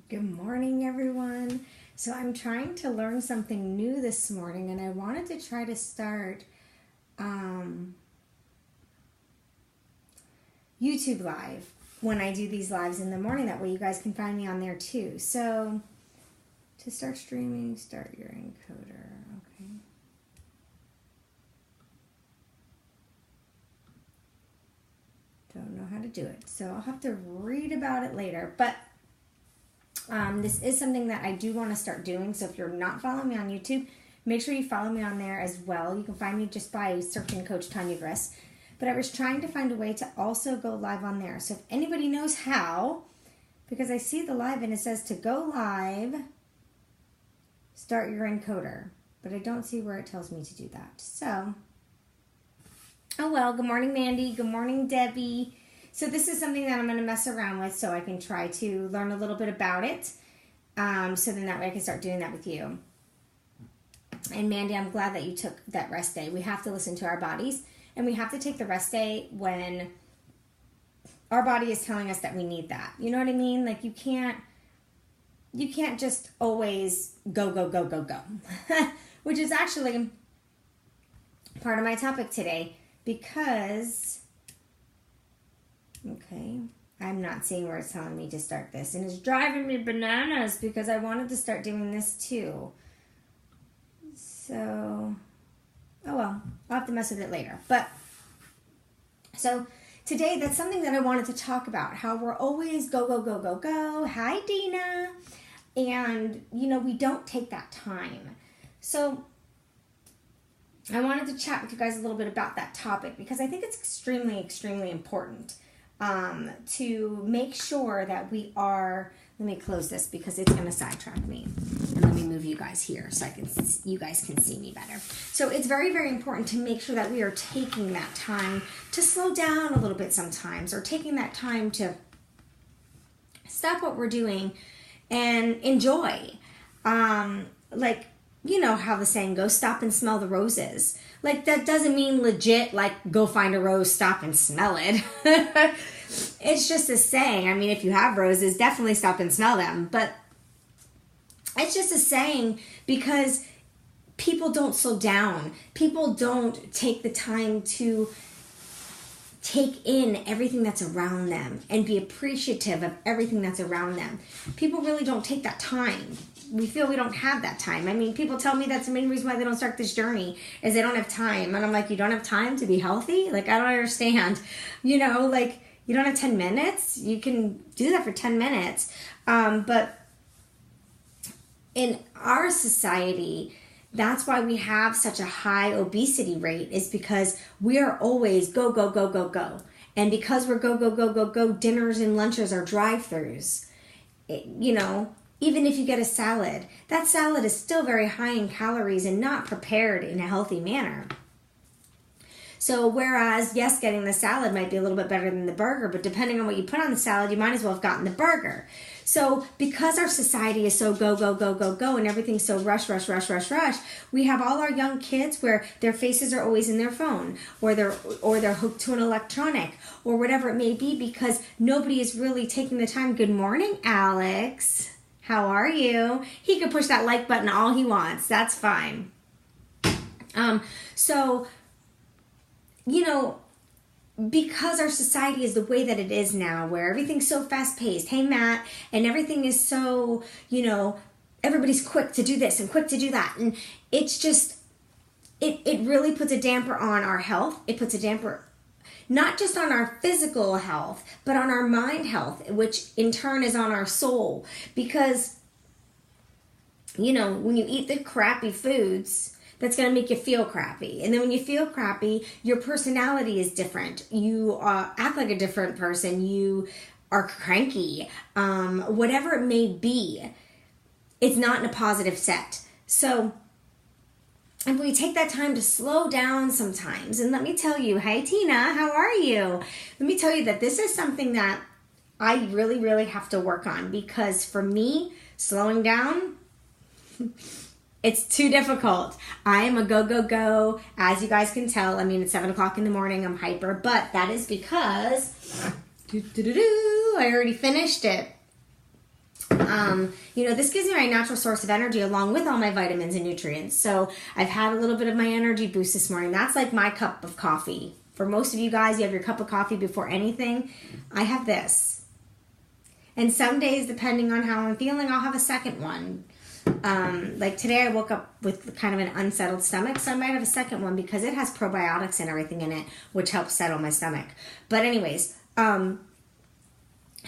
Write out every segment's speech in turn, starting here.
Good morning, everyone. So I'm trying to learn something new this morning, and I wanted to try to start YouTube Live when I do these lives in the morning. That way you guys can find me on there too. So to start streaming, start your encoder. Okay. Don't know how to do it, so I'll have to read about it later. But this is something that I do want to start doing. So if you're not following me on YouTube, make sure you follow me on there as well. You can find me just by searching Coach Tanya Griss. But I was trying to find a way to also go live on there. So if anybody knows how, because I see the live and it says to go live, start your encoder. But I don't see where it tells me to do that. So, oh well, good morning, Mandy. Good morning, Debbie. So this is something that I'm going to mess around with so I can try to learn a little bit about it. So then that way I can start doing that with you. And Mandy, I'm glad that you took that rest day. We have to listen to our bodies. And we have to take the rest day when our body is telling us that we need that. You know what I mean? Like you can't just always go, go, go, go, go. Which is actually part of my topic today because... Okay, I'm not seeing where it's telling me to start this. And it's driving me bananas because I wanted to start doing this too. So, oh well, I'll have to mess with it later. But, so today that's something that I wanted to talk about. How we're always go, go, go, go, go. Hi, Dina. And, you know, we don't take that time. So, I wanted to chat with you guys a little bit about that topic because I think it's extremely, extremely important. To make sure that we are, let me close this because it's going to sidetrack me. And let me move you guys here so you guys can see me better. So it's very, very important to make sure that we are taking that time to slow down a little bit sometimes, or taking that time to stop what we're doing and enjoy. Like, you know how the saying goes, stop and smell the roses. Like, that doesn't mean legit, like, go find a rose, stop and smell it. It's just a saying. I mean, if you have roses, definitely stop and smell them. But it's just a saying because people don't slow down. People don't take the time to take in everything that's around them and be appreciative of everything that's around them. People really don't take that time. We feel we don't have that time. I mean, people tell me that's the main reason why they don't start this journey is they don't have time. And I'm like, you don't have time to be healthy? Like, I don't understand. You know, like, you don't have 10 minutes? You can do that for 10 minutes. But in our society, that's why we have such a high obesity rate, is because we are always go, go, go, go, go. And because we're go, go, go, go, go, dinners and lunches are drive-thrus. You know, even if you get a salad, that salad is still very high in calories and not prepared in a healthy manner. So whereas, yes, getting the salad might be a little bit better than the burger, but depending on what you put on the salad, you might as well have gotten the burger. So because our society is so go, go, go, go, go, and everything's so rush, rush, rush, rush, rush, we have all our young kids where their faces are always in their phone, or they're hooked to an electronic, or whatever it may be, because nobody is really taking the time. Good morning, Alex. How are you? He could push that like button all he wants. That's fine. So, you know, because our society is the way that it is now, where everything's so fast-paced, hey, Matt, and everything is so, you know, everybody's quick to do this and quick to do that. And it's just, it really puts a damper on our health. It puts a damper not just on our physical health, but on our mind health, which in turn is on our soul. Because, you know, when you eat the crappy foods, that's going to make you feel crappy. And then when you feel crappy, your personality is different. You act like a different person. You are cranky. Whatever it may be, it's not in a positive set. So if we take that time to slow down sometimes, and let me tell you, hey Tina, how are you? Let me tell you that this is something that I really, really have to work on, because for me, slowing down, it's too difficult. I am a go, go, go. As you guys can tell, I mean, it's 7 o'clock in the morning. I'm hyper, but that is because I already finished it. This gives me my natural source of energy along with all my vitamins and nutrients. So I've had a little bit of my energy boost this morning. That's like my cup of coffee. For most of you guys, you have your cup of coffee before anything. I have this. And some days, depending on how I'm feeling, I'll have a second one. Like today I woke up with kind of an unsettled stomach, so I might have a second one because it has probiotics and everything in it, which helps settle my stomach. But anyways,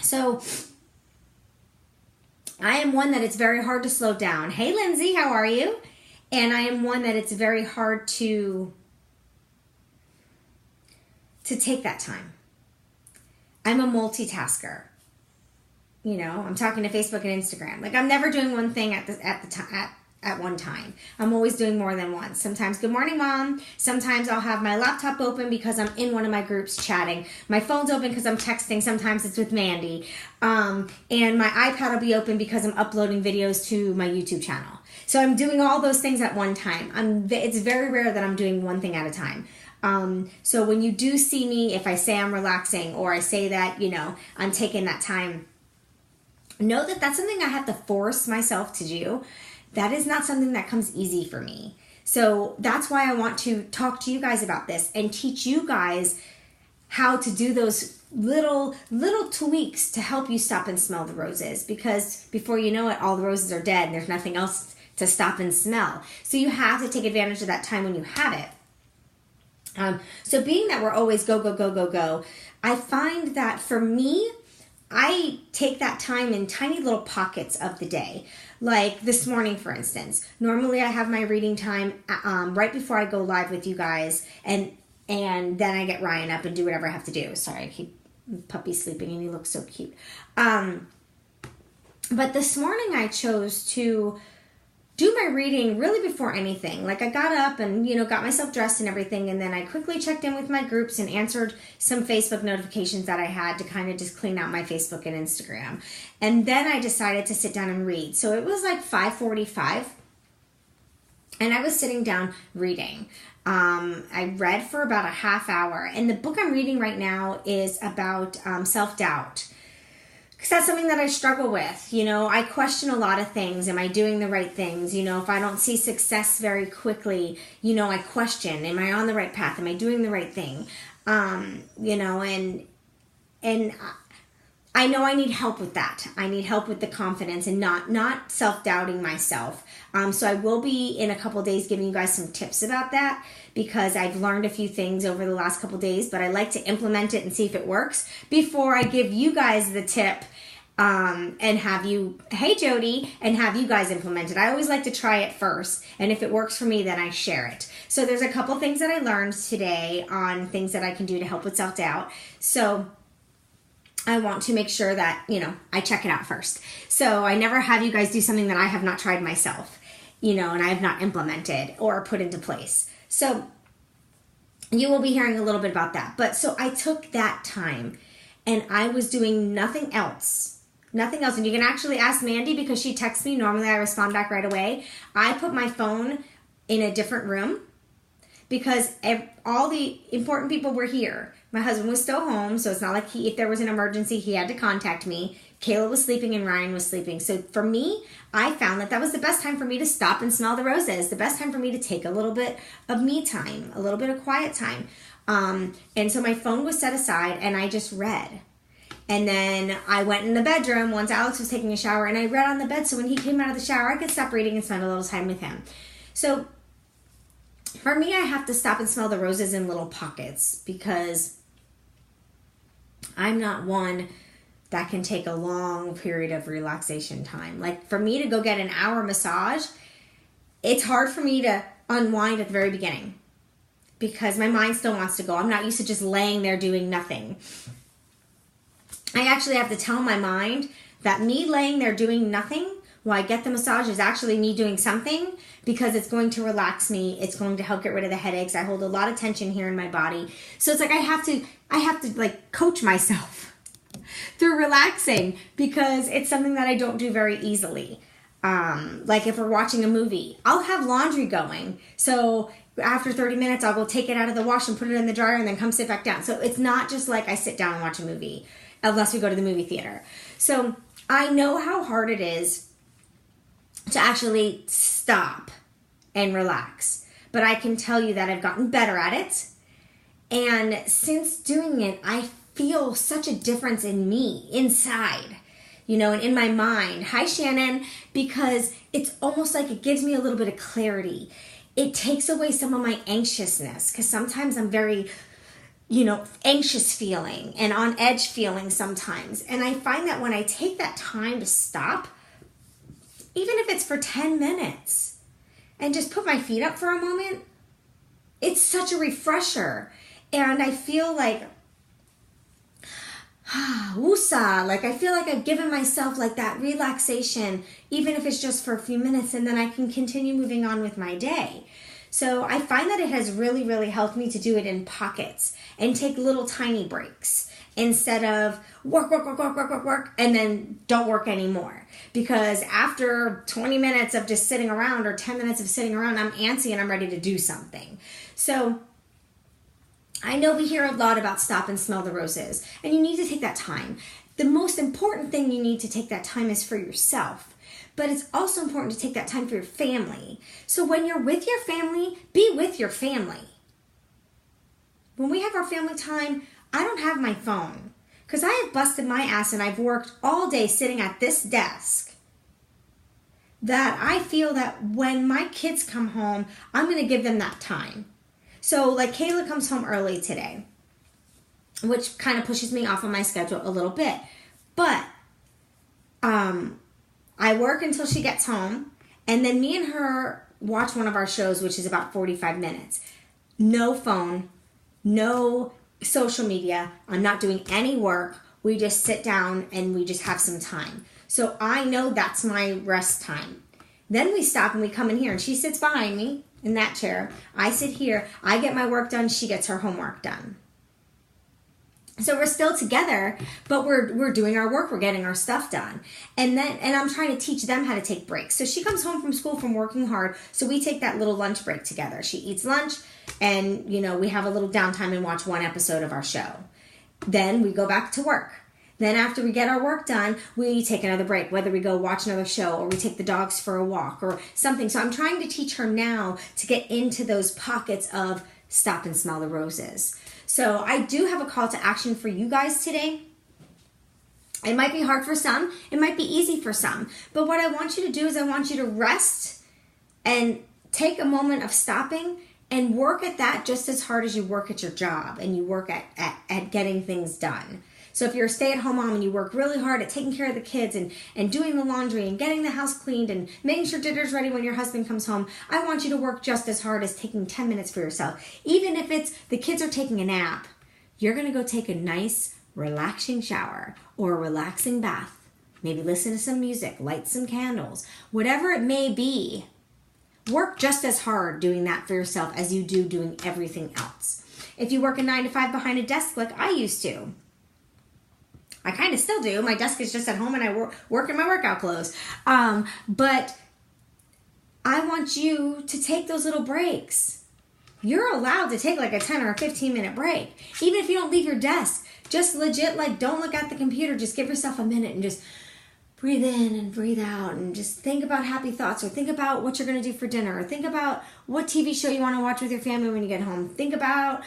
so I am one that it's very hard to slow down. Hey, Lindsay, how are you? And I am one that it's very hard to take that time. I'm a multitasker. I'm talking to Facebook and Instagram. Like I'm never doing one thing at one time. I'm always doing more than one. Sometimes, good morning, Mom. Sometimes I'll have my laptop open because I'm in one of my groups chatting. My phone's open because I'm texting. Sometimes it's with Mandy. And my iPad will be open because I'm uploading videos to my YouTube channel. So I'm doing all those things at one time. It's very rare that I'm doing one thing at a time. So when you do see me, if I say I'm relaxing or I say that, I'm taking that time, know that that's something I have to force myself to do. That is not something that comes easy for me. So that's why I want to talk to you guys about this and teach you guys how to do those little tweaks to help you stop and smell the roses. Because before you know it, all the roses are dead and there's nothing else to stop and smell. So you have to take advantage of that time when you have it. So being that we're always go, go, go, go, go, I find that for me, I take that time in tiny little pockets of the day. Like this morning, for instance. Normally I have my reading time right before I go live with you guys, and then I get Ryan up and do whatever I have to do. Sorry, I keep puppy sleeping and he looks so cute. But this morning I chose to do my reading really before anything. Like I got up and, got myself dressed and everything. And then I quickly checked in with my groups and answered some Facebook notifications that I had to kind of just clean out my Facebook and Instagram. And then I decided to sit down and read. So it was like 5:45 and I was sitting down reading. I read for about a half hour, and the book I'm reading right now is about self-doubt. Because that's something that I struggle with. I question a lot of things. Am I doing the right things? If I don't see success very quickly, I question, am I on the right path? Am I doing the right thing? And I know I need help with that. I need help with the confidence and not self-doubting myself. So I will be in a couple days giving you guys some tips about that, because I've learned a few things over the last couple days, but I like to implement it and see if it works before I give you guys the tip and have you, hey Jody, and have you guys implement it. I always like to try it first, and if it works for me, then I share it. So there's a couple things that I learned today on things that I can do to help with self-doubt. So I want to make sure that, I check it out first. So I never have you guys do something that I have not tried myself, and I have not implemented or put into place. So you will be hearing a little bit about that. But so I took that time and I was doing nothing else. Nothing else. And you can actually ask Mandy, because she texts me. Normally I respond back right away. I put my phone in a different room because all the important people were here. My husband was still home, so it's not like if there was an emergency, he had to contact me. Kayla was sleeping and Ryan was sleeping. So for me, I found that was the best time for me to stop and smell the roses, the best time for me to take a little bit of me time, a little bit of quiet time. And so my phone was set aside and I just read. And then I went in the bedroom once Alex was taking a shower, and I read on the bed, so when he came out of the shower, I could stop reading and spend a little time with him. So for me, I have to stop and smell the roses in little pockets, because I'm not one that can take a long period of relaxation time. Like for me to go get an hour massage, it's hard for me to unwind at the very beginning because my mind still wants to go. I'm not used to just laying there doing nothing. I actually have to tell my mind that me laying there doing nothing while I get the massage is actually me doing something, because it's going to relax me. It's going to help get rid of the headaches. I hold a lot of tension here in my body. So it's like I have to like coach myself through relaxing, because it's something that I don't do very easily. Like if we're watching a movie, I'll have laundry going. So after 30 minutes, I'll go take it out of the wash and put it in the dryer and then come sit back down. So it's not just like I sit down and watch a movie, unless we go to the movie theater. So I know how hard it is to actually stop and relax, but I can tell you that I've gotten better at it. And since doing it, I feel such a difference in me inside, and in my mind. Hi, Shannon, because it's almost like it gives me a little bit of clarity. It takes away some of my anxiousness, because sometimes I'm very, anxious feeling and on edge feeling sometimes. And I find that when I take that time to stop, even if it's for 10 minutes, and just put my feet up for a moment, it's such a refresher. And I feel like, woosah, like I feel like I've given myself like that relaxation, even if it's just for a few minutes, and then I can continue moving on with my day. So I find that it has really, really helped me to do it in pockets and take little tiny breaks instead of work, and then don't work anymore. Because after 20 minutes of just sitting around or 10 minutes of sitting around, I'm antsy and I'm ready to do something. So I know we hear a lot about stop and smell the roses, and you need to take that time. The most important thing you need to take that time is for yourself, but it's also important to take that time for your family. So when you're with your family, be with your family. When we have our family time, I don't have my phone, because I have busted my ass and I've worked all day sitting at this desk, that I feel that when my kids come home, I'm going to give them that time. So like Kayla comes home early today, which kind of pushes me off of my schedule a little bit. But I work until she gets home, and then me and her watch one of our shows, which is about 45 minutes. No phone, no social media. I'm not doing any work. We just sit down and we just have some time. So I know that's my rest time. Then we stop and we come in here, and she sits behind me in that chair. I sit here. I get my work done. She gets her homework done. So we're still together, but we're doing our work. We're getting our stuff done. And I'm trying to teach them how to take breaks. So she comes home from school from working hard. So we take that little lunch break together. She eats lunch, and we have a little downtime and watch one episode of our show. Then we go back to work. Then after we get our work done, we take another break, whether we go watch another show or we take the dogs for a walk or something. So I'm trying to teach her now to get into those pockets of stop and smell the roses. So I do have a call to action for you guys today. It might be hard for some. It might be easy for some. But what I want you to do is I want you to rest and take a moment of stopping and work at that just as hard as you work at your job and you work at getting things done. So if you're a stay-at-home mom and you work really hard at taking care of the kids and doing the laundry and getting the house cleaned and making sure dinner's ready when your husband comes home, I want you to work just as hard as taking 10 minutes for yourself. Even if it's the kids are taking a nap, you're going to go take a nice, relaxing shower or a relaxing bath. Maybe listen to some music, light some candles, whatever it may be. Work just as hard doing that for yourself as you do doing everything else. If you work a 9 to 5 behind a desk like I used to, I kind of still do. My desk is just at home and I work in my workout clothes. But I want you to take those little breaks. You're allowed to take like a 10 or a 15 minute break. Even if you don't leave your desk, just legit don't look at the computer. Just give yourself a minute and just breathe in and breathe out and just think about happy thoughts, or think about what you're going to do for dinner, or think about what TV show you want to watch with your family when you get home. Think about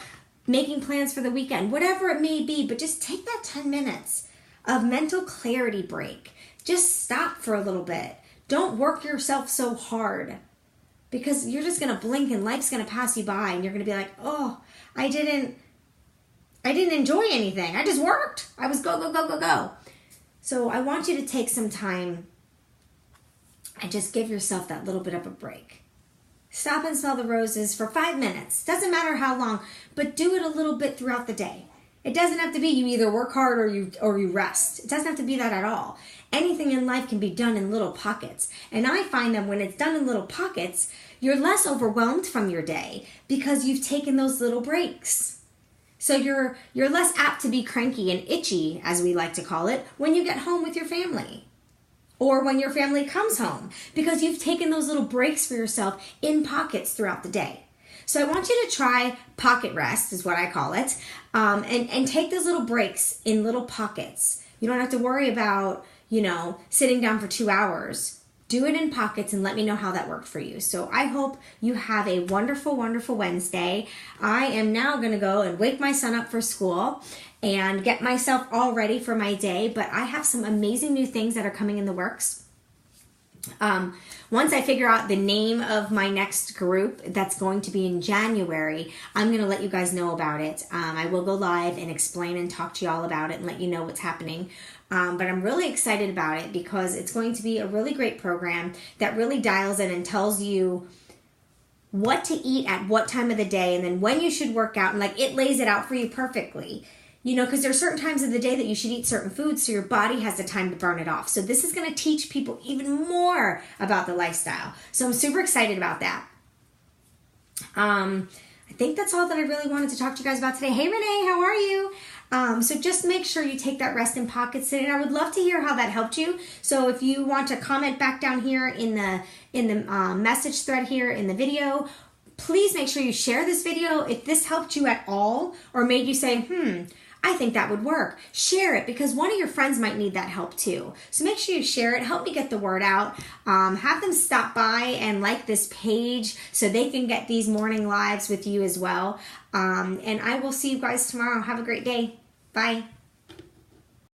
making plans for the weekend, whatever it may be, but just take that 10 minutes of mental clarity break. Just stop for a little bit. Don't work yourself so hard, because you're just going to blink and life's going to pass you by and you're going to be like, oh, I didn't enjoy anything. I just worked. I was go. So I want you to take some time and just give yourself that little bit of a break. Stop and smell the roses for 5 minutes. Doesn't matter how long, but do it a little bit throughout the day. It doesn't have to be you either work hard or you rest. It doesn't have to be that at all. Anything in life can be done in little pockets. And I find that when it's done in little pockets, you're less overwhelmed from your day because you've taken those little breaks. So you're less apt to be cranky and itchy, as we like to call it, when you get home with your family. Or when your family comes home, because you've taken those little breaks for yourself in pockets throughout the day. So I want you to try pocket rest, is what I call it, and take those little breaks in little pockets You don't have to worry about, sitting down for 2 hours. Do it in pockets and let me know how that worked for you. So I hope you have a wonderful, wonderful Wednesday. I am now going to go and wake my son up for school and get myself all ready for my day. But I have some amazing new things that are coming in the works. Once I figure out the name of my next group that's going to be in January, I'm going to let you guys know about it. I will go live and explain and talk to you all about it and let you know what's happening. But I'm really excited about it because it's going to be a really great program that really dials in and tells you what to eat at what time of the day and then when you should work out. And it lays it out for you perfectly. Because there are certain times of the day that you should eat certain foods so your body has the time to burn it off. So this is going to teach people even more about the lifestyle. So I'm super excited about that. I think that's all that I really wanted to talk to you guys about today. Hey, Renee, how are you? So just make sure you take that rest in pockets today. And I would love to hear how that helped you. So if you want to comment back down here in the message thread here in the video, please make sure you share this video. If this helped you at all or made you say, I think that would work. Share it because one of your friends might need that help too. So make sure you share it. Help me get the word out. Have them stop by and like this page so they can get these morning lives with you as well. And I will see you guys tomorrow. Have a great day. Bye.